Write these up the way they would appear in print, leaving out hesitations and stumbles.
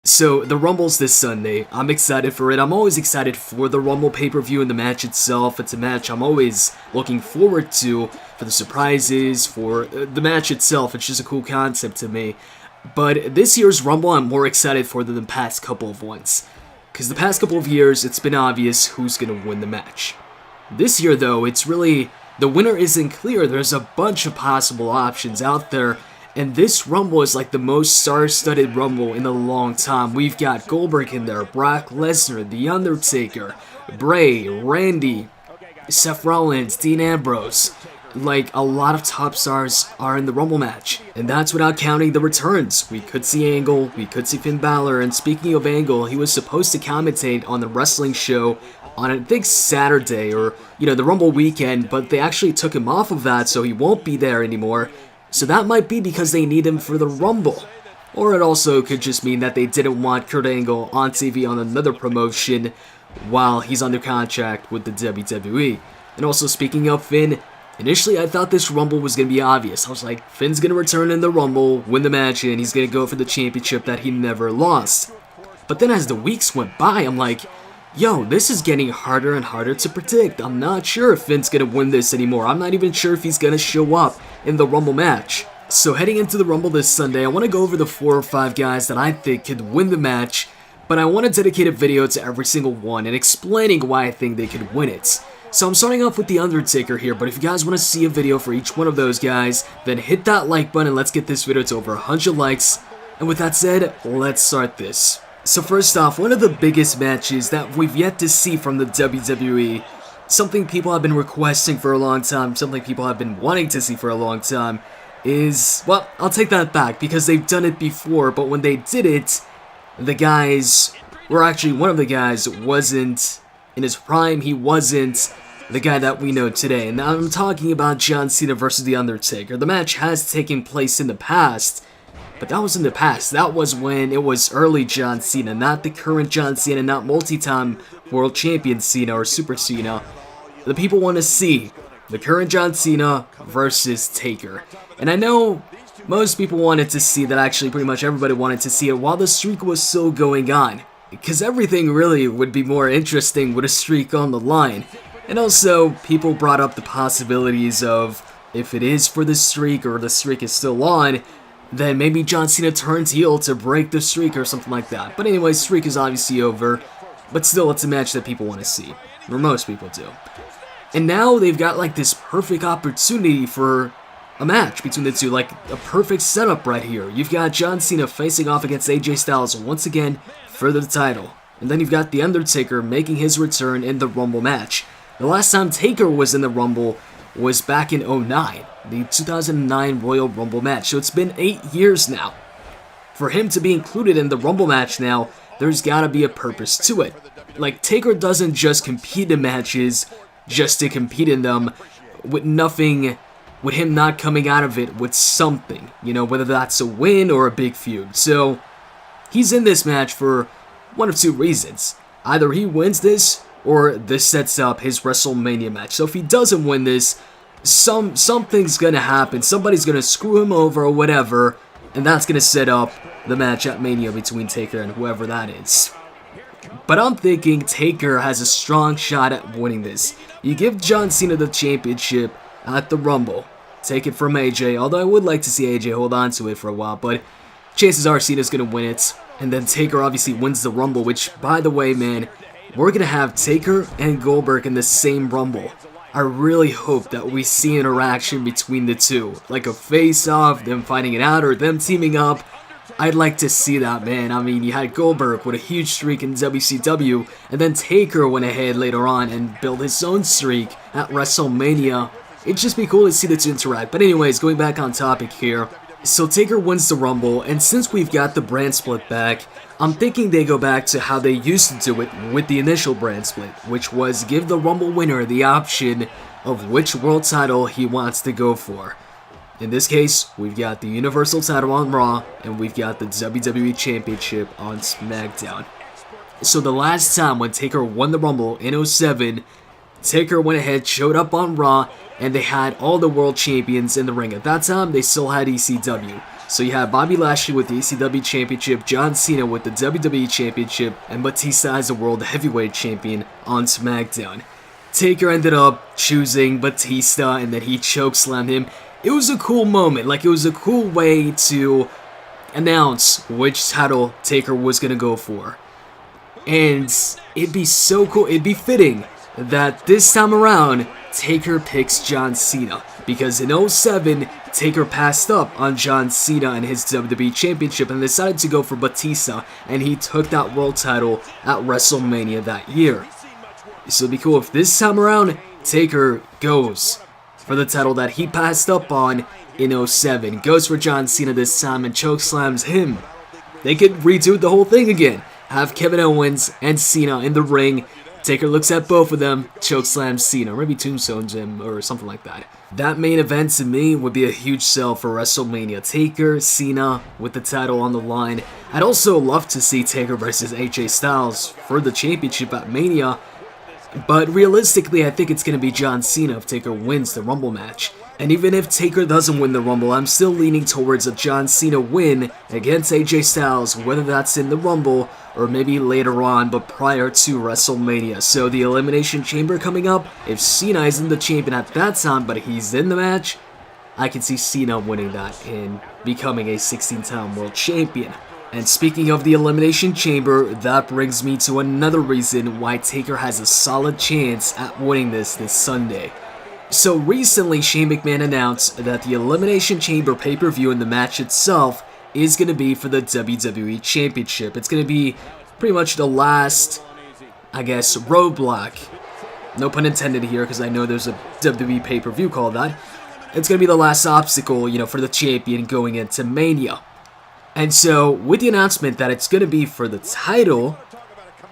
So, the Rumble's this Sunday. I'm excited for it. I'm always excited for the Rumble pay-per-view and the match itself. It's a match I'm always looking forward to, for the surprises, for the match itself. It's just a cool concept to me. But this year's Rumble I'm more excited for than the past couple of ones. Because the past couple of years, it's been obvious who's going to win the match. This year, though, it's really... the winner isn't clear. There's a bunch of possible options out there. And this Rumble is like the most star-studded Rumble in a long time. We've got Goldberg in there, Brock Lesnar, The Undertaker, Bray, Randy, Seth Rollins, Dean Ambrose. Like, a lot of top stars are in the Rumble match. And that's without counting the returns. We could see Angle, we could see Finn Balor, and speaking of Angle, he was supposed to commentate on the wrestling show on, I think, Saturday, or, the Rumble weekend, but they actually took him off of that, so he won't be there anymore. So that might be because they need him for the Rumble. Or it also could just mean that they didn't want Kurt Angle on TV on another promotion while he's under contract with the WWE. And also, speaking of Finn, initially I thought this Rumble was going to be obvious. I was like, Finn's going to return in the Rumble, win the match, and he's going to go for the championship that he never lost. But then as the weeks went by, I'm like, yo, this is getting harder and harder to predict. I'm not sure if Finn's going to win this anymore. I'm not even sure if he's going to show up in the Rumble match. So heading into the Rumble this Sunday, I want to go over the 4 or 5 guys that I think could win the match, but I want to dedicate a video to every single one and explaining why I think they could win it. So I'm starting off with The Undertaker here, but if you guys want to see a video for each one of those guys, then hit that like button and let's get this video to over 100 likes. And with that said, let's start this. So first off, one of the biggest matches that we've yet to see from the WWE, something people have been requesting for a long time, something people have been wanting to see for a long time, is, well, I'll take that back because they've done it before, but when they did it, the guys were actually, one of the guys wasn't in his prime, he wasn't the guy that we know today. And now I'm talking about John Cena versus The Undertaker. The match has taken place in the past, but that was in the past. That was when it was early John Cena, not the current John Cena, not multi-time world champion Cena or Super Cena. The people want to see the current John Cena versus Taker. And I know most people wanted to see that, actually pretty much everybody wanted to see it while the streak was still going on. Because everything really would be more interesting with a streak on the line. And also, people brought up the possibilities of, if it is for the streak or the streak is still on, then maybe John Cena turns heel to break the streak or something like that. But anyway, streak is obviously over, but still it's a match that people want to see, or most people do. And now they've got like this perfect opportunity for a match between the two, like a perfect setup right here. You've got John Cena facing off against AJ Styles once again for the title. And then you've got The Undertaker making his return in the Rumble match. The last time Taker was in the Rumble was back in 2009, the 2009 Royal Rumble match. So it's been 8 years now. For him to be included in the Rumble match now, there's gotta be a purpose to it. Like, Taker doesn't just compete in matches just to compete in them with nothing, with him not coming out of it with something, whether that's a win or a big feud. So he's in this match for one of two reasons. Either he wins this, or this sets up his WrestleMania match. So if he doesn't win this, something's gonna happen. Somebody's gonna screw him over or whatever, and that's gonna set up the match at Mania between Taker and whoever that is. But I'm thinking Taker has a strong shot at winning this. You give John Cena the championship at the Rumble. Take it from AJ, although I would like to see AJ hold on to it for a while, but chances are Cena's gonna win it. And then Taker obviously wins the Rumble, which, by the way, man, we're gonna have Taker and Goldberg in the same Rumble. I really hope that we see interaction between the two, like a face-off, them fighting it out, or them teaming up. I'd like to see that, man. I mean, you had Goldberg with a huge streak in WCW, and then Taker went ahead later on and built his own streak at WrestleMania. It'd just be cool to see the two interact. But anyways, going back on topic here. So Taker wins the Rumble, and since we've got the brand split back, I'm thinking they go back to how they used to do it with the initial brand split, which was give the Rumble winner the option of which world title he wants to go for. In this case, we've got the Universal title on Raw, and we've got the WWE Championship on SmackDown. So the last time when Taker won the Rumble in 2007, Taker went ahead, showed up on Raw, and they had all the world champions in the ring. At that time, they still had ECW. So you have Bobby Lashley with the ECW Championship, John Cena with the WWE Championship, and Batista as the World Heavyweight Champion on SmackDown. Taker ended up choosing Batista, and then he chokeslammed him. It was a cool moment, like it was a cool way to announce which title Taker was going to go for. And it'd be so cool, it'd be fitting that this time around, Taker picks John Cena. Because in 07, Taker passed up on John Cena and his WWE Championship and decided to go for Batista, and he took that world title at WrestleMania that year. So it'd be cool if this time around, Taker goes for the title that he passed up on in 07, goes for John Cena this time and chokeslams him. They could redo the whole thing again. Have Kevin Owens and Cena in the ring. Taker looks at both of them, chokeslams Cena, or maybe tombstones him, or something like that. That main event to me would be a huge sell for WrestleMania. Taker, Cena, with the title on the line. I'd also love to see Taker versus AJ Styles for the championship at Mania, but realistically I think it's going to be John Cena if Taker wins the Rumble match. And even if Taker doesn't win the Rumble, I'm still leaning towards a John Cena win against AJ Styles, whether that's in the Rumble or maybe later on, but prior to WrestleMania. So the Elimination Chamber coming up, if Cena isn't the champion at that time, but he's in the match, I can see Cena winning that and becoming a 16-time world champion. And speaking of the Elimination Chamber, that brings me to another reason why Taker has a solid chance at winning this Sunday. So recently, Shane McMahon announced that the Elimination Chamber pay-per-view and the match itself is going to be for the WWE Championship. It's going to be pretty much the last, I guess, roadblock. No pun intended here, because I know there's a WWE pay-per-view called that. It's going to be the last obstacle, for the champion going into Mania. And so, with the announcement that it's going to be for the title,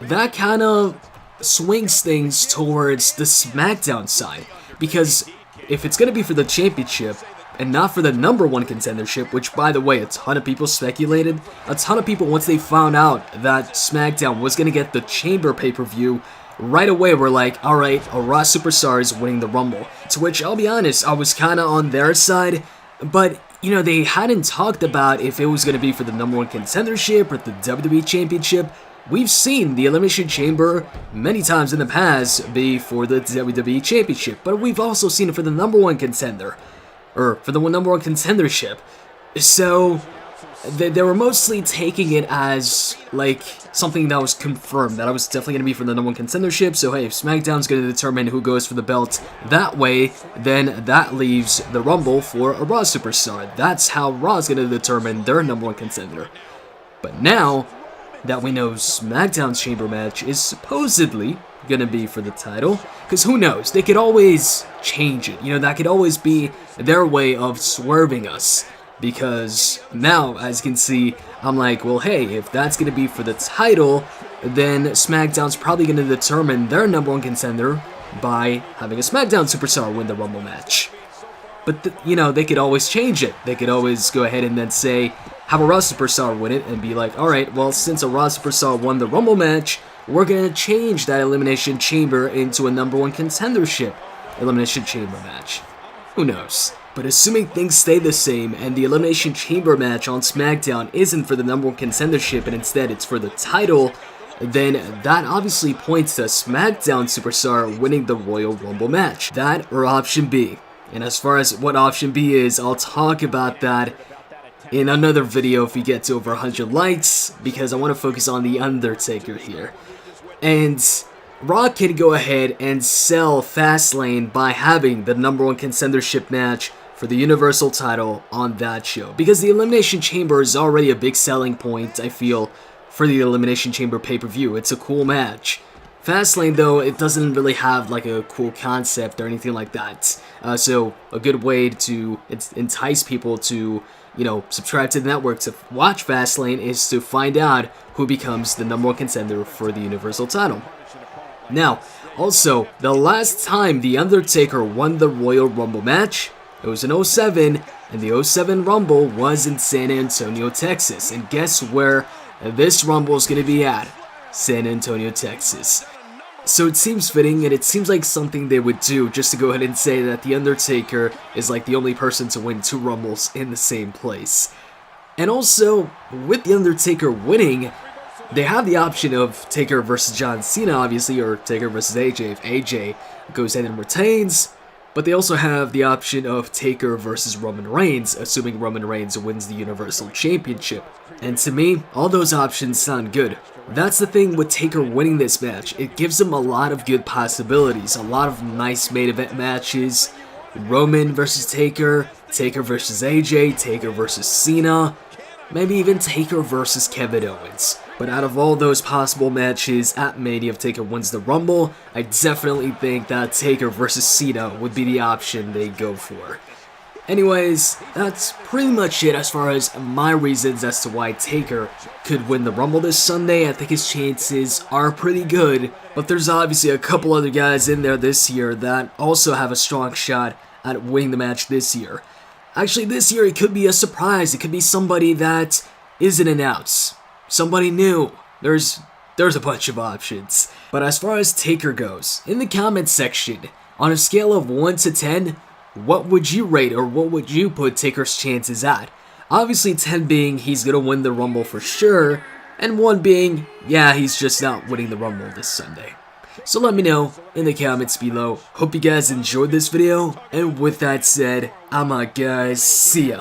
that kind of swings things towards the SmackDown side. Because if it's going to be for the championship, and not for the #1 contendership, which, by the way, a ton of people speculated. A ton of people, once they found out that SmackDown was going to get the Chamber pay-per-view, right away were like, alright, a Raw Superstar is winning the Rumble. To which, I'll be honest, I was kind of on their side, but, they hadn't talked about if it was going to be for the #1 contendership or the WWE Championship. We've seen the Elimination Chamber many times in the past be for the WWE Championship, but we've also seen it for the #1 contender. Or for the #1 contendership. So they were mostly taking it as like something that was confirmed, that I was definitely going to be for the #1 contendership. So hey, if SmackDown's going to determine who goes for the belt that way, then that leaves the Rumble for a Raw Superstar. That's how Raw's going to determine their #1 contender. But now that we know SmackDown's Chamber match is supposedly gonna be for the title, because who knows, they could always change it, that could always be their way of swerving us, because now, as you can see, I'm like, well hey, if that's gonna be for the title, then SmackDown's probably gonna determine their #1 contender by having a SmackDown Superstar win the Rumble match. But they could always change it. They could always go ahead and then say, have a Raw Superstar win it, and be like, alright, well since a Raw Superstar won the Rumble match, we're going to change that Elimination Chamber into a #1 contendership Elimination Chamber match. Who knows? But assuming things stay the same and the Elimination Chamber match on SmackDown isn't for the #1 contendership and instead it's for the title, then that obviously points to SmackDown Superstar winning the Royal Rumble match. That or option B. And as far as what option B is, I'll talk about that in another video if we get to over 100 likes, because I want to focus on the Undertaker here. And Raw can go ahead and sell Fastlane by having the #1 contendership match for the Universal title on that show, because the Elimination Chamber is already a big selling point, I feel, for the Elimination Chamber pay-per-view. It's a cool match. Fastlane, though, it doesn't really have like a cool concept or anything like that. So a good way to entice people to, subscribe to the network to watch Fastlane is to find out who becomes the #1 contender for the Universal title. Now, also, the last time The Undertaker won the Royal Rumble match, it was in 07, and the 07 Rumble was in San Antonio, Texas. And guess where this Rumble is going to be at? San Antonio, Texas. So it seems fitting, and it seems like something they would do just to go ahead and say that The Undertaker is like the only person to win 2 Rumbles in the same place. And also, with The Undertaker winning, they have the option of Taker versus John Cena, obviously, or Taker versus AJ if AJ goes ahead and retains. But they also have the option of Taker versus Roman Reigns, assuming Roman Reigns wins the Universal Championship. And to me, all those options sound good. That's the thing with Taker winning this match. It gives him a lot of good possibilities, a lot of nice main event matches. Roman versus Taker, Taker versus AJ, Taker versus Cena, maybe even Taker versus Kevin Owens. But out of all those possible matches at Mania if Taker wins the Rumble, I definitely think that Taker versus Cena would be the option they go for. Anyways, that's pretty much it as far as my reasons as to why Taker could win the Rumble this Sunday. I think his chances are pretty good, but there's obviously a couple other guys in there this year that also have a strong shot at winning the match this year. Actually, this year it could be a surprise. It could be somebody that isn't announced. Somebody new. There's a bunch of options. But as far as Taker goes, in the comments section, on a scale of 1 to 10, what would you rate or what would you put Taker's chances at? Obviously 10 being he's gonna win the Rumble for sure, and 1 being, yeah, he's just not winning the Rumble this Sunday. So let me know in the comments below. Hope you guys enjoyed this video, and with that said, I'm out guys, see ya.